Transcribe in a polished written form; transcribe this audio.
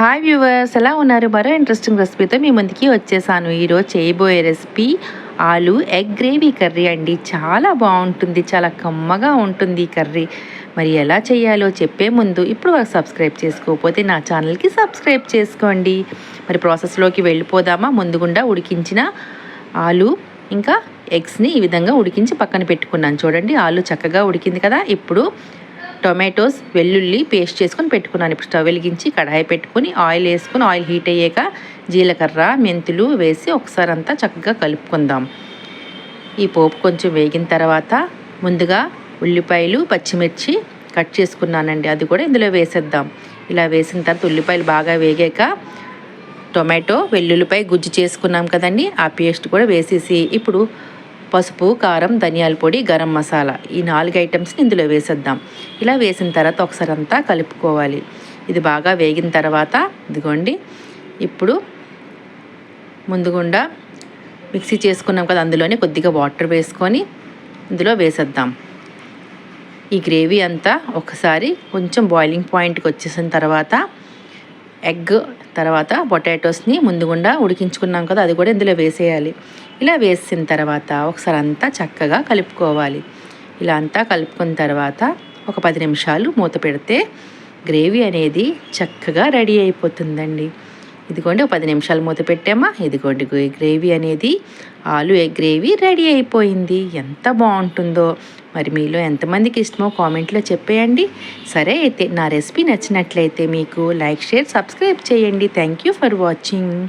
Hi viewers, ఎలా ఉన్నారు? మరో ఇంట్రెస్టింగ్ రెసిపీతో మీ ముందుకి వచ్చేసాను. ఈరోజు చేయబోయే రెసిపీ ఆలు ఎగ్ గ్రేవీ కర్రీ అండి. చాలా బాగుంటుంది, చాలా కమ్మగా ఉంటుంది ఈ కర్రీ. మరి ఎలా చేయాలో చెప్పే ముందు ఇప్పుడు వరకు సబ్స్క్రైబ్ చేసుకోకపోతే నా ఛానల్కి సబ్స్క్రైబ్ చేసుకోండి. మరి ప్రాసెస్లోకి వెళ్ళిపోదామా? ముందుగుండా ఉడికించిన ఆలు ఇంకా ఎగ్స్ని ఈ విధంగా ఉడికించి పక్కన పెట్టుకున్నాను. చూడండి, ఆలు చక్కగా ఉడికింది కదా. ఇప్పుడు టొమాటోస్, వెల్లుల్లి పేస్ట్ చేసుకొని పెట్టుకున్నాను. ఇప్పుడు స్టవ్ వెలిగించి కడాయి పెట్టుకొని ఆయిల్ వేసుకొని ఆయిల్ హీట్ అయ్యాక జీలకర్ర, మెంతులు వేసి ఒకసారి అంతా చక్కగా కలుపుకుందాం. ఈ పోపు కొంచెం వేగిన తర్వాత ముందుగా ఉల్లిపాయలు, పచ్చిమిర్చి కట్ చేసుకున్నానండి, అది కూడా ఇందులో వేసేద్దాం. ఇలా వేసిన తర్వాత ఉల్లిపాయలు బాగా వేగాక టొమాటో, వెల్లుల్లిపాయ గుజ్జు చేసుకున్నాం కదండి, ఆ పేస్ట్ కూడా వేసేసి ఇప్పుడు పసుపు, కారం, ధనియాల పొడి, గరం మసాలా ఈ 4 ఐటమ్స్ని ఇందులో వేసేద్దాం. ఇలా వేసిన తర్వాత ఒకసారి అంతా కలుపుకోవాలి. ఇది బాగా వేగిన తర్వాత ఇదిగోండి, ఇప్పుడు ముందుగుండా మిక్సీ చేసుకున్నాం కదా, అందులోనే కొద్దిగా వాటర్ వేసుకొని ఇందులో వేసేద్దాం. ఈ గ్రేవీ అంతా ఒకసారి కొంచెం బాయిలింగ్ పాయింట్కి వచ్చేసిన తర్వాత ఎగ్ తర్వాత పొటాటోస్ని ముందుగుండా ఉడికించుకున్నాం కదా, అది కూడా ఇందులో వేసేయాలి. ఇలా వేసిన తర్వాత ఒకసారి అంతా చక్కగా కలుపుకోవాలి. ఇలా అంతా కలుపుకున్న తర్వాత ఒక 10 నిమిషాలు మూత పెడితే గ్రేవీ అనేది చక్కగా రెడీ అయిపోతుందండి. ఇదిగోండి, ఒక 10 నిమిషాలు మూత పెట్టామా, ఇదిగోండి గ్రేవీ అనేది ఆలు ఎగ్ గ్రేవీ రెడీ అయిపోయింది. ఎంత బాగుంటుందో. మరి మీలో ఎంతమందికి ఇష్టమో కామెంట్లో చెప్పేయండి. సరే అయితే నా రెసిపీ నచ్చినట్లయితే మీకు లైక్, షేర్, సబ్స్క్రైబ్ చేయండి. Thank you for watching.